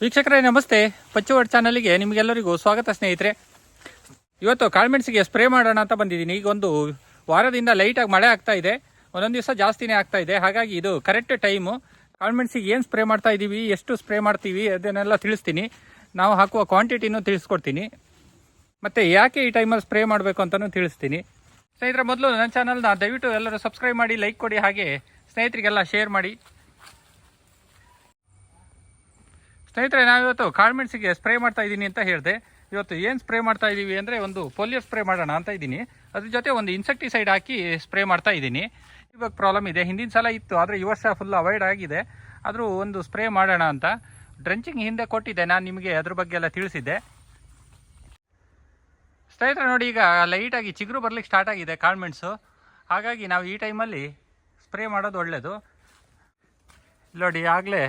ವೀಕ್ಷಕರೇ ನಮಸ್ತೆ. ಪಚ್ಚುವಡ್ ಚಾನಲ್ಗೆ ನಿಮಗೆಲ್ಲರಿಗೂ ಸ್ವಾಗತ ಸ್ನೇಹಿತರೆ. ಇವತ್ತು ಕಾಳುಮೆಣಸಿಗೆ ಸ್ಪ್ರೇ ಮಾಡೋಣ ಅಂತ ಬಂದಿದ್ದೀನಿ. ಈಗ ಒಂದು ವಾರದಿಂದ ಲೈಟಾಗಿ ಮಳೆ ಆಗ್ತಾ ಇದೆ, ಒಂದೊಂದು ದಿವಸ ಜಾಸ್ತಿನೇ ಆಗ್ತಾ ಇದೆ. ಹಾಗಾಗಿ ಇದು ಕರೆಕ್ಟ್ ಟೈಮು. ಕಾಳುಮೆಣಸಿಗೆ ಏನು ಸ್ಪ್ರೇ ಮಾಡ್ತಾ ಇದ್ದೀವಿ, ಎಷ್ಟು ಸ್ಪ್ರೇ ಮಾಡ್ತೀವಿ ಅದನ್ನೆಲ್ಲ ತಿಳಿಸ್ತೀನಿ. ನಾವು ಹಾಕುವ ಕ್ವಾಂಟಿಟಿನೂ ತಿಳಿಸ್ಕೊಡ್ತೀನಿ, ಮತ್ತು ಯಾಕೆ ಈ ಟೈಮಲ್ಲಿ ಸ್ಪ್ರೇ ಮಾಡಬೇಕು ಅಂತಲೂ ತಿಳಿಸ್ತೀನಿ. ಸ್ನೇಹಿತರೆ, ಮೊದಲು ನನ್ನ ಚಾನಲ್ನ ದಯವಿಟ್ಟು ಎಲ್ಲರೂ ಸಬ್ಸ್ಕ್ರೈಬ್ ಮಾಡಿ, ಲೈಕ್ ಕೊಡಿ, ಹಾಗೆ ಸ್ನೇಹಿತರಿಗೆಲ್ಲ ಶೇರ್ ಮಾಡಿ. ಸ್ನೇಹಿತರೆ, ನಾವಿವತ್ತು ಕಾಳುಮೆಣಸಿಗೆ ಸ್ಪ್ರೇ ಮಾಡ್ತಾ ಇದ್ದೀನಿ ಅಂತ ಹೇಳಿದೆ. ಇವತ್ತು ಏನು ಸ್ಪ್ರೇ ಮಾಡ್ತಾ ಇದ್ದೀವಿ ಅಂದರೆ, ಒಂದು ಪೋಲಿಯೋ ಸ್ಪ್ರೇ ಮಾಡೋಣ ಅಂತ ಇದ್ದೀನಿ. ಅದ್ರ ಜೊತೆ ಒಂದು ಇನ್ಸೆಕ್ಟಿಸೈಡ್ ಹಾಕಿ ಸ್ಪ್ರೇ ಮಾಡ್ತಾ ಇದ್ದೀನಿ. ಇವಾಗ ಪ್ರಾಬ್ಲಮ್ ಇದೆ, ಹಿಂದಿನ ಸಲ ಇತ್ತು, ಆದರೆ ಈ ವರ್ಷ ಫುಲ್ ಅವಾಯ್ಡ್ ಆಗಿದೆ. ಆದರೂ ಒಂದು ಸ್ಪ್ರೇ ಮಾಡೋಣ ಅಂತ ಡ್ರೆಂಚಿಂಗ್ ಹಿಂದೆ ಕೊಟ್ಟಿದ್ದೆ, ನಾನು ನಿಮಗೆ ಅದ್ರ ಬಗ್ಗೆ ಎಲ್ಲ ತಿಳಿಸಿದ್ದೆ. ಸ್ನೇಹಿತರೆ ನೋಡಿ, ಈಗ ಲೈಟಾಗಿ ಚಿಗುರು ಬರ್ಲಿಕ್ಕೆ ಸ್ಟಾರ್ಟ್ ಆಗಿದೆ ಕಾಳುಮೆಣಸು. ಹಾಗಾಗಿ ನಾವು ಈ ಟೈಮಲ್ಲಿ ಸ್ಪ್ರೇ ಮಾಡೋದು ಒಳ್ಳೆಯದು. ನೋಡಿ, ಆಗಲೇ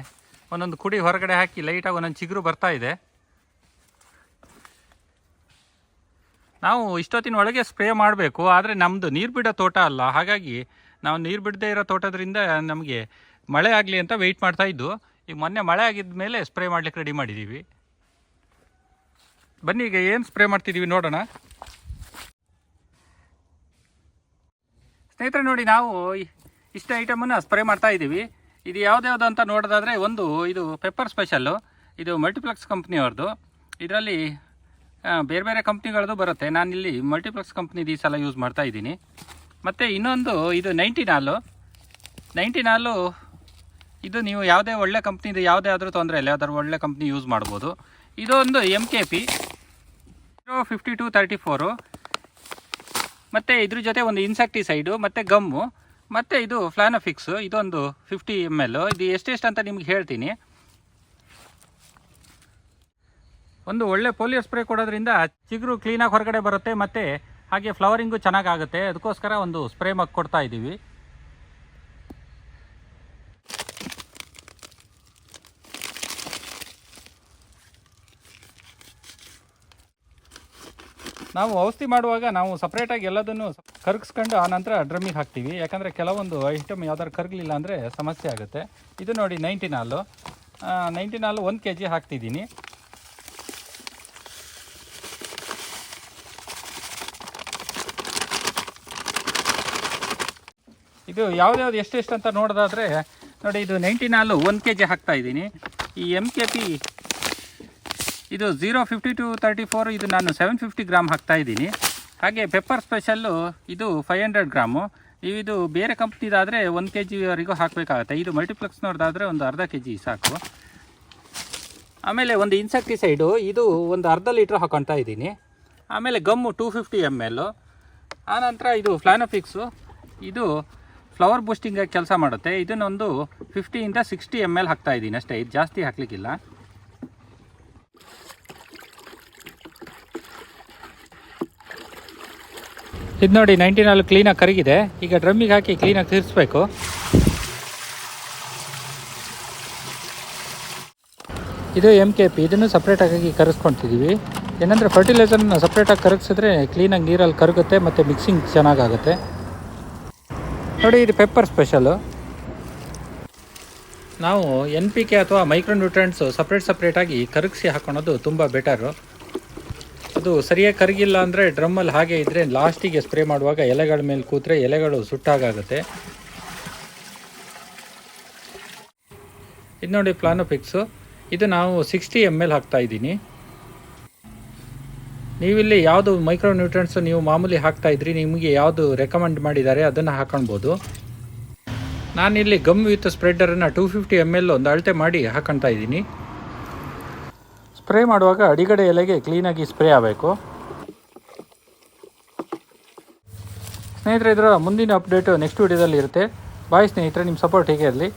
ಒಂದೊಂದು ಕುಡಿ ಹೊರಗಡೆ ಹಾಕಿ ಲೈಟಾಗಿ ಒಂದೊಂದು ಚಿಗುರು ಬರ್ತಾ ಇದೆ. ನಾವು ಇಷ್ಟೊತ್ತಿನ ಒಳಗೆ ಸ್ಪ್ರೇ ಮಾಡಬೇಕು, ಆದರೆ ನಮ್ಮದು ನೀರು ಬಿಡೋ ತೋಟ ಅಲ್ಲ. ಹಾಗಾಗಿ ನಾವು ನೀರು ಬಿಡದೇ ಇರೋ ತೋಟದ್ರಿಂದ ನಮಗೆ ಮಳೆ ಆಗಲಿ ಅಂತ ವೆಯ್ಟ್ ಮಾಡ್ತಾ ಇದ್ದು. ಈಗ ಮೊನ್ನೆ ಮಳೆ ಆಗಿದ್ದ ಮೇಲೆ ಸ್ಪ್ರೇ ಮಾಡಲಿಕ್ಕೆ ರೆಡಿ ಮಾಡಿದ್ದೀವಿ. ಬನ್ನಿ, ಈಗ ಏನು ಸ್ಪ್ರೇ ಮಾಡ್ತಿದ್ದೀವಿ ನೋಡೋಣ. ಸ್ನೇಹಿತರೆ ನೋಡಿ, ನಾವು ಇಷ್ಟು ಐಟಮನ್ನು ಸ್ಪ್ರೇ ಮಾಡ್ತಾ ಇದ್ದೀವಿ. ಇದು ಯಾವ್ದು ಅಂತ ನೋಡೋದಾದರೆ, ಒಂದು ಇದು ಪೆಪ್ಪರ್ ಸ್ಪೆಷಲ್ಲು, ಇದು ಮಲ್ಟಿಪ್ಲೆಕ್ಸ್ ಕಂಪ್ನಿಯವ್ರದ್ದು. ಇದರಲ್ಲಿ ಬೇರೆ ಬೇರೆ ಕಂಪ್ನಿಗಳದ್ದು ಬರುತ್ತೆ. ನಾನಿಲ್ಲಿ ಮಲ್ಟಿಪ್ಲೆಕ್ಸ್ ಕಂಪ್ನಿದು ಈ ಸಲ ಯೂಸ್ ಮಾಡ್ತಾ ಇದ್ದೀನಿ. ಮತ್ತು ಇನ್ನೊಂದು ಇದು 90 ಇದು ನೀವು ಯಾವುದೇ ಒಳ್ಳೆ ಕಂಪ್ನಿದು ಯಾವುದೇ ಆದರೂ ತೊಂದರೆ ಇಲ್ಲ, ಯಾವ್ದಾದ್ರು ಒಳ್ಳೆ ಕಂಪ್ನಿ ಯೂಸ್ ಮಾಡ್ಬೋದು. ಇದೊಂದು MKP 05234, ಮತ್ತು ಇದ್ರ ಜೊತೆ ಒಂದು ಇನ್ಸೆಕ್ಟಿಸೈಡು ಮತ್ತು ಗಮ್ಮು, ಮತ್ತು ಇದು ಫ್ಲಾನೋಫಿಕ್ಸ್, ಇದೊಂದು 50 ml. ಇದು ಎಷ್ಟೆಷ್ಟು ಅಂತ ನಿಮ್ಗೆ ಹೇಳ್ತೀನಿ. ಒಂದು ಒಳ್ಳೆ ಪೋಲಿಯೋ ಸ್ಪ್ರೇ ಕೊಡೋದ್ರಿಂದ ಚಿಗುರು ಕ್ಲೀನಾಗಿ ಹೊರಗಡೆ ಬರುತ್ತೆ, ಮತ್ತು ಹಾಗೆ ಫ್ಲವರಿಂಗು ಚೆನ್ನಾಗಾಗುತ್ತೆ. ಅದಕ್ಕೋಸ್ಕರ ಒಂದು ಸ್ಪ್ರೇ ಮಗ್ ಕೊಡ್ತಾ ಇದ್ದೀವಿ. ನಾವು ಔಷಧಿ ಮಾಡುವಾಗ ನಾವು ಸಪ್ರೇಟಾಗಿ ಎಲ್ಲದನ್ನು ಕರಗಿಸ್ಕೊಂಡು ಆನಂತರ ಡ್ರಮ್ಮಿಗೆ ಹಾಕ್ತೀವಿ. ಯಾಕಂದರೆ ಕೆಲವೊಂದು ಐಟಮ್ ಯಾವ್ದಾದ್ರು ಕರಗಲಿಲ್ಲ ಅಂದರೆ ಸಮಸ್ಯೆ ಆಗುತ್ತೆ. ಇದು ನೋಡಿ 90 1 kg ಹಾಕ್ತಿದ್ದೀನಿ. ಇದು ಯಾವ್ದು ಎಷ್ಟೆಷ್ಟು ಅಂತ ನೋಡೋದಾದರೆ ನೋಡಿ, ಇದು 90 1 kg ಹಾಕ್ತಾ ಇದ್ದೀನಿ. ಈ MKP ಇದು 05234, ಇದು ನಾನು 750 ಗ್ರಾಮ್ ಹಾಕ್ತಾ ಇದ್ದೀನಿ. ಹಾಗೆ ಪೆಪ್ಪರ್ ಸ್ಪೆಷಲ್ಲು ಇದು 500 ಗ್ರಾಮು. ಇದು ಬೇರೆ ಕಂಪ್ನಿದಾದರೆ 1 kgವರೆಗೂ ಹಾಕಬೇಕಾಗತ್ತೆ. ಇದು ಮಲ್ಟಿಪ್ಲೆಕ್ಸ್ನವ್ರದ್ದಾದರೆ ಒಂದು ಅರ್ಧ kg ಸಾಕು. ಆಮೇಲೆ ಒಂದು ಇನ್ಸೆಕ್ಟಿಸೈಡು, ಇದು ಒಂದು ಅರ್ಧ ಲೀಟ್ರ್ ಹಾಕೊಳ್ತಾ ಇದ್ದೀನಿ. ಆಮೇಲೆ ಗಮ್ಮು 250 ml. ಆನಂತರ ಇದು ಫ್ಲಾನೋಫಿಕ್ಸು, ಇದು ಫ್ಲವರ್ ಬೂಸ್ಟಿಂಗಾಗಿ ಕೆಲಸ ಮಾಡುತ್ತೆ. ಇದನ್ನೊಂದು 50 to 60 ml ಹಾಕ್ತಾ ಇದ್ದೀನಿ ಅಷ್ಟೇ, ಇದು ಜಾಸ್ತಿ ಹಾಕಲಿಕ್ಕಿಲ್ಲ. ಇದು ನೋಡಿ 90 ಕ್ಲೀನಾಗಿ ಕರಗಿದೆ. ಈಗ ಡ್ರಮ್ಮಿಗೆ ಹಾಕಿ ಕ್ಲೀನಾಗಿ ತಿರ್ಸ್ಬೇಕು. ಇದು MKP, ಇದನ್ನು ಸಪ್ರೇಟಾಗಿ ಕರಗಿಸ್ಕೊತಿದ್ದೀವಿ. ಏನಂದರೆ ಫರ್ಟಿಲೈಸರ್ನ ಸಪ್ರೇಟಾಗಿ ಕರಗಿಸಿದ್ರೆ ಕ್ಲೀನಾಗಿ ನೀರಲ್ಲಿ ಕರಗುತ್ತೆ ಮತ್ತು ಮಿಕ್ಸಿಂಗ್ ಚೆನ್ನಾಗಾಗುತ್ತೆ. ನೋಡಿ, ಇದು ಪೆಪ್ಪರ್ ಸ್ಪೆಷಲು. ನಾವು NPK ಅಥವಾ ಮೈಕ್ರೋ ನ್ಯೂಟ್ರಿಯೆಂಟ್ಸು ಸಪ್ರೇಟಾಗಿ ಕರಗಿಸಿ ಹಾಕೊಳ್ಳೋದು ತುಂಬ ಬೆಟರು. ಅದು ಸರಿಯಾಗಿ ಕರಗಿಲ್ಲ ಅಂದರೆ ಡ್ರಮ್ಮಲ್ಲಿ ಹಾಗೆ ಇದ್ದರೆ ಲಾಸ್ಟಿಗೆ ಸ್ಪ್ರೇ ಮಾಡುವಾಗ ಎಲೆಗಳ ಮೇಲೆ ಕೂತ್ರೆ ಎಲೆಗಳು ಸುಟ್ಟಾಗುತ್ತೆ. ಇದು ನೋಡಿ ಫ್ಲಾನೋಫಿಕ್ಸು, ಇದು ನಾವು 60 ml ಹಾಕ್ತಾ ಇದ್ದೀನಿ. ನೀವಿಲ್ಲಿ ಯಾವುದು ಮೈಕ್ರೋ ನ್ಯೂಟ್ರಿಯೆಂಟ್ಸು ನೀವು ಮಾಮೂಲಿ ಹಾಕ್ತಾ ಇದ್ರಿ, ನಿಮಗೆ ಯಾವುದು ರೆಕಮೆಂಡ್ ಮಾಡಿದ್ದಾರೆ ಅದನ್ನು ಹಾಕೊಳ್ಬೋದು. ನಾನಿಲ್ಲಿ ಗಮ್ ವಿತ್ ಸ್ಪ್ರೆಡರನ್ನು 250 ml ಒಂದು ಅಳತೆ ಮಾಡಿ ಹಾಕೊಳ್ತಾ ಇದ್ದೀನಿ. ಸ್ಪ್ರೇ ಮಾಡುವಾಗ ಅಡಿಗಡೆ ಎಲೆಗೆ ಕ್ಲೀನಾಗಿ ಸ್ಪ್ರೇ ಆಗಬೇಕು. ಸ್ನೇಹಿತರೆ, ಇದರ ಮುಂದಿನ ಅಪ್ಡೇಟು ನೆಕ್ಸ್ಟ್ ವಿಡಿಯೋದಲ್ಲಿ ಇರುತ್ತೆ. ಬಾಯ್ ಸ್ನೇಹಿತರೆ, ನಿಮ್ಮ ಸಪೋರ್ಟ್ ಹೀಗೆ ಇರಲಿ.